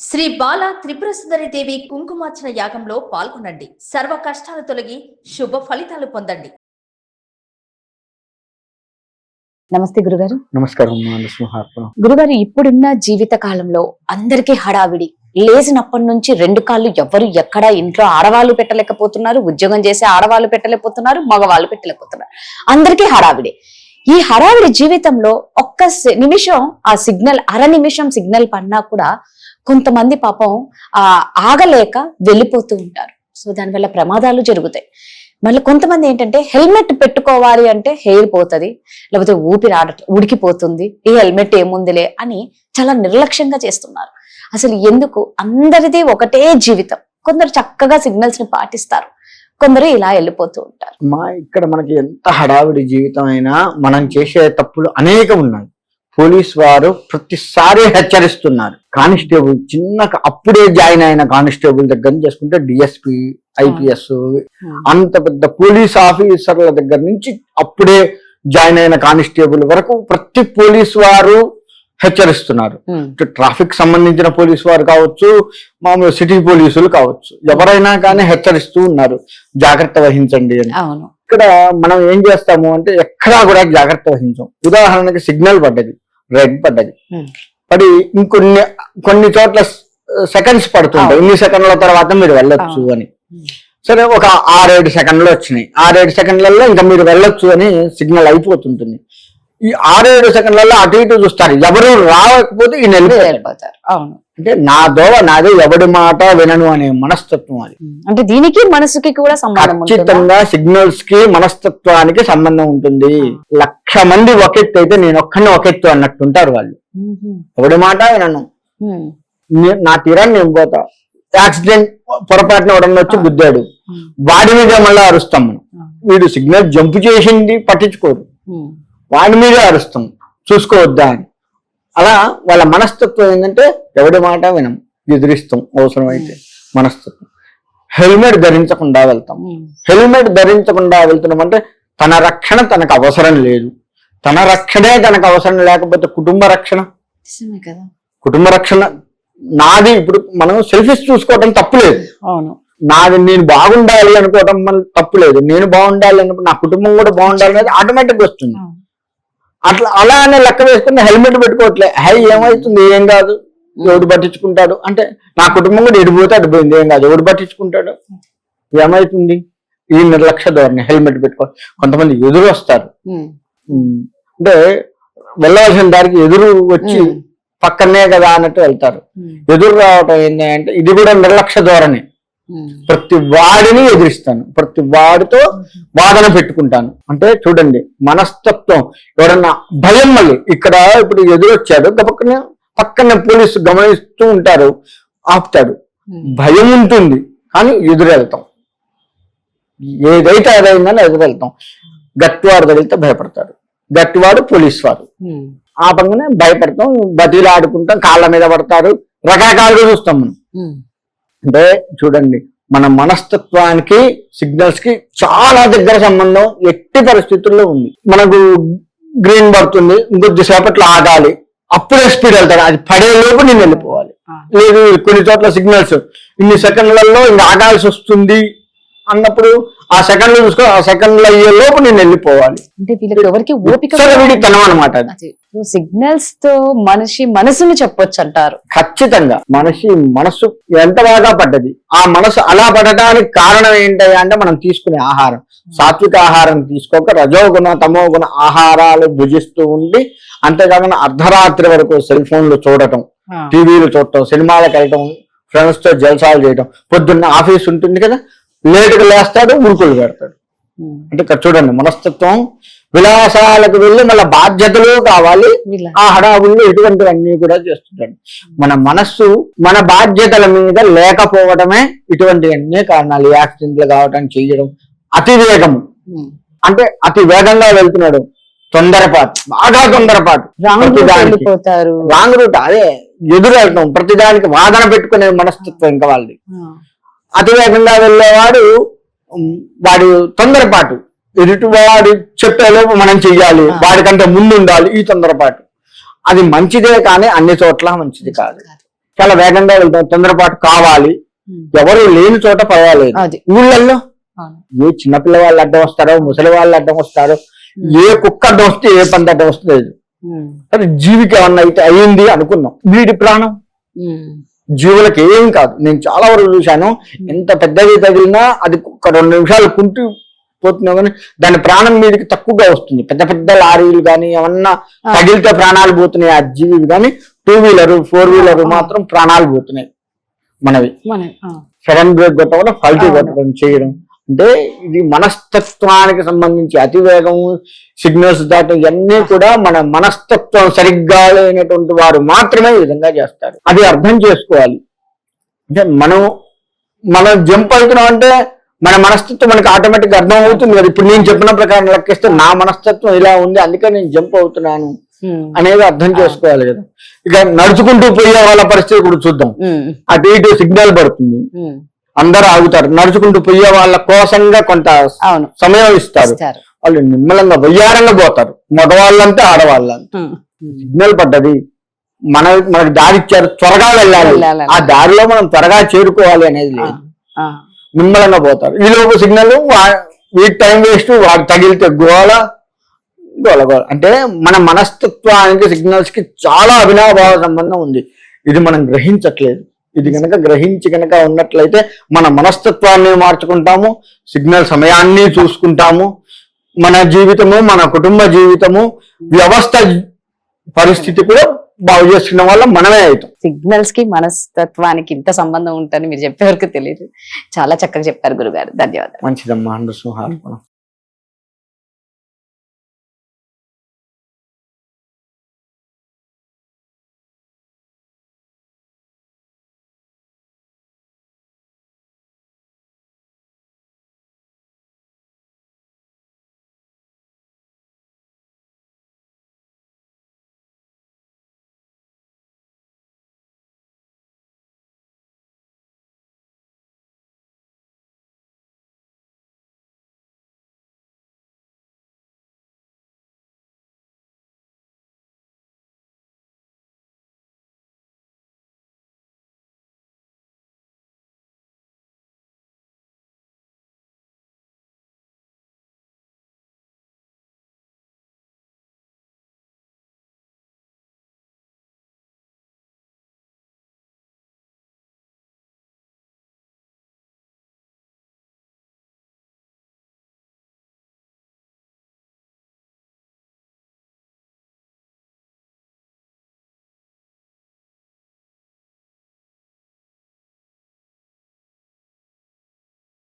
శ్రీ బాల త్రిపుర సుందరి దేవి కుంకుమార్చన యాగంలో పాల్గొనండి. సర్వ కష్టాలు తొలగి శుభ ఫలితాలు పొందండి. నమస్తే గురుగారు. నమస్కారం. గురుగారు, ఇప్పుడున్న జీవిత కాలంలో అందరికీ హడావిడి. లేచినప్పటి నుంచి రెండు కాళ్ళు ఎవరు ఎక్కడ ఇంట్లో ఆడవాళ్ళు పెట్టలేకపోతున్నారు, ఉద్యోగం చేసే ఆడవాళ్ళు పెట్టలేకపోతున్నారు, మగవాళ్ళు పెట్టలేకపోతున్నారు. అందరికీ హడావిడి. ఈ హడావిడి జీవితంలో ఒక్క నిమిషం ఆ సిగ్నల్, అర నిమిషం సిగ్నల్ పడినా కూడా కొంతమంది పాపం ఆగలేక వెళ్ళిపోతూ ఉంటారు. సో దానివల్ల ప్రమాదాలు జరుగుతాయి. మళ్ళీ కొంతమంది ఏంటంటే హెల్మెట్ పెట్టుకోవాలి అంటే హెయిర్ పోతుంది, లేకపోతే ఊపిరి ఉడికిపోతుంది, ఈ హెల్మెట్ ఏముందిలే అని చాలా నిర్లక్ష్యంగా చేస్తున్నారు. అసలు ఎందుకు? అందరిది ఒకటే జీవితం. కొందరు చక్కగా సిగ్నల్స్ ని పాటిస్తారు, కొందరు ఇలా వెళ్ళిపోతూ ఉంటారు. ఇక్కడ మనకి ఎంత హడావిడి జీవితం అయినా మనం చేసే తప్పులు అనేకం ఉన్నాయి. పోలీస్ వారు ప్రతిసారి హెచ్చరిస్తున్నారు. కానిస్టేబుల్ అప్పుడే జాయిన్ అయిన కానిస్టేబుల్ దగ్గర నుంచి చేసుకుంటే డిఎస్పి, ఐపీఎస్, అంత పెద్ద పోలీస్ ఆఫీసర్ల దగ్గర నుంచి అప్పుడే జాయిన్ అయిన కానిస్టేబుల్ వరకు ప్రతి పోలీస్ వారు హెచ్చరిస్తున్నారు. ట్రాఫిక్ సంబంధించిన పోలీసు వారు కావచ్చు, మామూలు సిటీ పోలీసులు కావచ్చు, ఎవరైనా కానీ హెచ్చరిస్తూ ఉన్నారు, జాగ్రత్త వహించండి అని. ఇక్కడ మనం ఏం చేస్తాము అంటే ఎక్కడా కూడా జాగ్రత్త వహించాం. ఉదాహరణకి సిగ్నల్ పడ్డది, రెడ్ పడ్డది, పడి కొన్ని చోట్ల సెకండ్స్ పడుతుంటాయి. ఇన్ని సెకండ్ల తర్వాత మీరు వెళ్ళొచ్చు అని. సరే, ఒక 6-7 సెకండ్లు వచ్చినాయి. 6-7 సెకండ్లలో ఇంకా మీరు వెళ్ళొచ్చు అని సిగ్నల్ అయిపోతుంటుంది. ఈ 6-7 సెకండ్లలో అటు ఇటు చూస్తారు, ఎవరు రాకపోతే ఈయన వెళ్ళిపోతారు. అవును, అంటే నా దోవ నాదే, ఎవడి మాట వినను అనే మనస్తత్వం అది. అంటే దీనికి మనసుకి కూడా సంబంధం. ఖచ్చితంగా సిగ్నల్స్ కి మనస్తత్వానికి సంబంధం ఉంటుంది. 1,00,000 మంది ఒకెత్తు అయితే నేను ఒక్కడిని ఒకెత్తు అన్నట్టుంటారు వాళ్ళు. ఎవడి మాట వినను, నా తీరాన్ని నేను పోతా. యాక్సిడెంట్ పొరపాటున ఎవడన్నా వచ్చి గుద్దాడు, వాడి మీద మళ్ళీ అరుస్తాం మనం. వీడు సిగ్నల్ జంప్ చేసింది పట్టించుకోరు, వాడి మీదే అరుస్తాం చూసుకోవద్దా అని. అలా వాళ్ళ మనస్తత్వం ఏంటంటే ఎవడి మాట వినం, ఎదిరిస్తాం అవసరమైతే. మనస్తత్వం. హెల్మెట్ ధరించకుండా వెళ్తాం. హెల్మెట్ ధరించకుండా వెళ్తున్నాం అంటే తన రక్షణ తనకు అవసరం లేదు. తన రక్షణే తనకు అవసరం లేకపోతే కుటుంబ రక్షణ, కుటుంబ రక్షణ నాది. ఇప్పుడు మనం సెల్ఫీస్ చూసుకోవటం తప్పులేదు, నాది నేను బాగుండాలి అనుకోవటం తప్పులేదు. నేను బాగుండాలి అనుకుంటే నా కుటుంబం కూడా బాగుండాలి అనేది ఆటోమేటిక్ వస్తుంది. అట్లా అలానే లెక్క వేసుకుని హెల్మెట్ పెట్టుకోవట్లే. ఏమవుతుంది, ఏం కాదు, ఎవడు పట్టించుకుంటాడు అంటే నా కుటుంబం కూడా ఎడిపోతే అడిపోయింది, ఏం కాదు, ఎవడు పట్టించుకుంటాడు, ఏమవుతుంది, ఈ నిర్లక్ష్య ధోరణి. హెల్మెట్ పెట్టుకో. కొంతమంది ఎదురు వస్తారు, అంటే వెళ్ళవలసిన దానికి ఎదురు వచ్చి పక్కనే కదా అన్నట్టు వెళ్తారు. ఎదురు రావటం ఏంటి అంటే ఇది కూడా నిర్లక్ష్య ధోరణి. ప్రతి వాడిని ఎదిరిస్తాను, ప్రతి వాడితో వాదన పెట్టుకుంటాను. అంటే చూడండి మనస్తత్వం. ఎవరన్నా భయం, మళ్ళీ ఇక్కడ ఇప్పుడు ఎదురొచ్చాడు, పక్కనే పోలీసు గమనిస్తూ ఉంటారు, ఆపుతాడు. భయం ఉంటుంది కానీ ఎదురెళ్తాం. ఏదైతే అదైందని ఎదురెళ్తాం. గట్టివాడు తగిలితే భయపడతాడు, గట్టివాడు పోలీసు వారు. ఆ పక్కనే భయపడతాం, బతిలు ఆడుకుంటాం, కాళ్ళ మీద పడతారు, రకరకాలుగా చూస్తాం మనం. అంటే చూడండి మన మనస్తత్వానికి సిగ్నల్స్ కి చాలా దగ్గర సంబంధం ఎట్టి పరిస్థితుల్లో ఉంది. మనకు గ్రీన్ పడుతుంది, ఇంకొద్ది సేపట్లో ఆగాలి, అప్పుడే స్పీడ్ వెళ్తాడు. అది పడేలోపు నేను వెళ్ళిపోవాలి. లేదు కొన్ని చోట్ల సిగ్నల్స్ ఇన్ని సెకండ్లలో ఇంకా ఆగాల్సి వస్తుంది అన్నప్పుడు ఆ సెకండ్లు చూసుకో, ఆ సెకండ్లు అయ్యే లోపు నేను వెళ్ళిపోవాలి. అంటే వీళ్ళకి ఎవరికి ఓపిక అనమాట. సిగ్నల్స్ తో మనిషి మనసుని చెప్పొచ్చు అంటారు. ఖచ్చితంగా మనిషి మనసు ఎంత బాగా పడ్డది. ఆ మనసు అలా పడటానికి కారణం ఏంటి అంటే మనం తీసుకునే ఆహారం. సాత్విక ఆహారం తీసుకోక రజోగుణ తమోగుణ ఆహారాలు భుజిస్తూ ఉండి, అంతేకాకుండా అర్ధరాత్రి వరకు సెల్ ఫోన్లు చూడటం, టీవీలు చూడటం, సినిమాలకు వెళ్ళటం, ఫ్రెండ్స్ తో జల్సాలు చేయటం. పొద్దున్న ఆఫీస్ ఉంటుంది కదా, లేటుగా లేస్తాడు, మురుకులు పెడతాడు. అంటే ఇక్కడ చూడండి మనస్తత్వం. విలాసాలకు వెళ్ళి మళ్ళీ బాధ్యతలు కావాలి, ఆ హడావుళ్ళు ఇటువంటివన్నీ కూడా చేస్తుంటాడు. మన మనస్సు మన బాధ్యతల మీద లేకపోవడమే ఇటువంటివన్నీ కారణాలు. యాక్సిడెంట్లు కావటం, చేయడం, అతి వేగము. అంటే అతి వేగంగా వెళ్తున్నాడు, తొందరపాటు, బాగా తొందరపాటు, రాంగ్ రూట్, అదే ఎదురు వెళ్తాం, ప్రతిదానికి వాదన పెట్టుకునే మనస్తత్వం ఇంకా వాళ్ళది. అతివేగంగా వెళ్ళేవాడు వాడి తొందరపాటు, ఎదుటి వాడు చెప్పేలోపు మనం చెయ్యాలి, వాడికంటే ముందు ఉండాలి, ఈ తొందరపాటు. అది మంచిదే కానీ అన్ని చోట్ల మంచిది కాదు. చాలా వేగంగా వెళ్తాం, తొందరపాటు కావాలి, ఎవరు లేని చోట పర్వాలేదు. అది ఊళ్ళల్లో అవును. ఏ చిన్నపిల్ల వాళ్ళు అడ్డం వస్తారో, ముసలి వాళ్ళు అడ్డం వస్తారో, ఏ కుక్క అడ్డం వస్తే ఏ పంట అడ్డం వస్తుంది. అది జీవికి ఏమన్నా అయితే అయ్యింది అనుకున్నాం, వీడి ప్రాణం జీవులకు ఏం కాదు. నేను చాలా వరకు చూశాను, ఎంత పెద్దది తగిలినా అది ఒక 2 నిమిషాలు కుంటూ పోతున్నా కానీ దాని ప్రాణం మీదకి తక్కువగా వస్తుంది. పెద్ద పెద్ద లారీలు కానీ ఏమన్నా తగిలితే ప్రాణాలు పోతున్నాయి ఆ జీవి, కానీ 2 వీలర్ 4 వీలర్ మాత్రం ప్రాణాలు పోతున్నాయి మనవి. సడన్ బ్రేక్ కొట్టడం, ఫల్టీ కొట్టడం చేయడం అంటే ఇది మనస్తత్వానికి సంబంధించి అతివేగం, సిగ్నల్స్ దాటం ఇవన్నీ కూడా మన మనస్తత్వం సరిగ్గా లేనటువంటి వారు మాత్రమే ఈ విధంగా చేస్తారు. అది అర్థం చేసుకోవాలి. అంటే మనం జంప్ అవుతున్నాం అంటే మన మనస్తత్వం మనకి ఆటోమేటిక్ అర్థం అవుతుంది కదా. ఇప్పుడు నేను చెప్పిన ప్రకారం లెక్కిస్తే నా మనస్తత్వం ఇలా ఉంది, అందుకే నేను జంప్ అవుతున్నాను అనేది అర్థం చేసుకోవాలి కదా. ఇక నడుచుకుంటూ పోయే వాళ్ళ పరిస్థితి కూడా చూద్దాం. అటు ఇటు సిగ్నల్ పడుతుంది, అందరూ ఆగుతారు. నడుచుకుంటూ పోయే వాళ్ళ కోసంగా కొంత సమయం ఇస్తారు. వాళ్ళు నిమ్మలంగా వయ్యారంగా పోతారు, మగవాళ్ళంటే ఆడవాళ్ళంటే. సిగ్నల్ పడ్డది, మనకి దారి ఇచ్చారు, త్వరగా వెళ్ళాలి, ఆ దారిలో మనం త్వరగా చేరుకోవాలి అనేది లేదు, నిమ్మలంగా పోతారు. ఈ లోపు సిగ్నల్ వీటి టైం వేస్ట్, వాడు తగిలితే గోల. అంటే మన మనస్తత్వానికి సిగ్నల్స్ కి చాలా అవినాభావ సంబంధం ఉంది. ఇది మనం గ్రహించట్లేదు. ఇది కనుక గ్రహించి కనుక ఉన్నట్లయితే మన మనస్తత్వాన్ని మార్చుకుంటాము, సిగ్నల్ సమయాన్ని చూసుకుంటాము. మన జీవితము, మన కుటుంబ జీవితము, వ్యవస్థ పరిస్థితి కూడా బాగు చేసుకున్న వల్ల మనమే అవుతాం. సిగ్నల్స్ కి మనస్తత్వానికి ఇంత సంబంధం ఉంటుందని మీరు చెప్పే వరకు తెలియదు. చాలా చక్కగా చెప్పారు గురుగారు, ధన్యవాదాలు. మంచిదమ్మా. నృసింహార్పణం.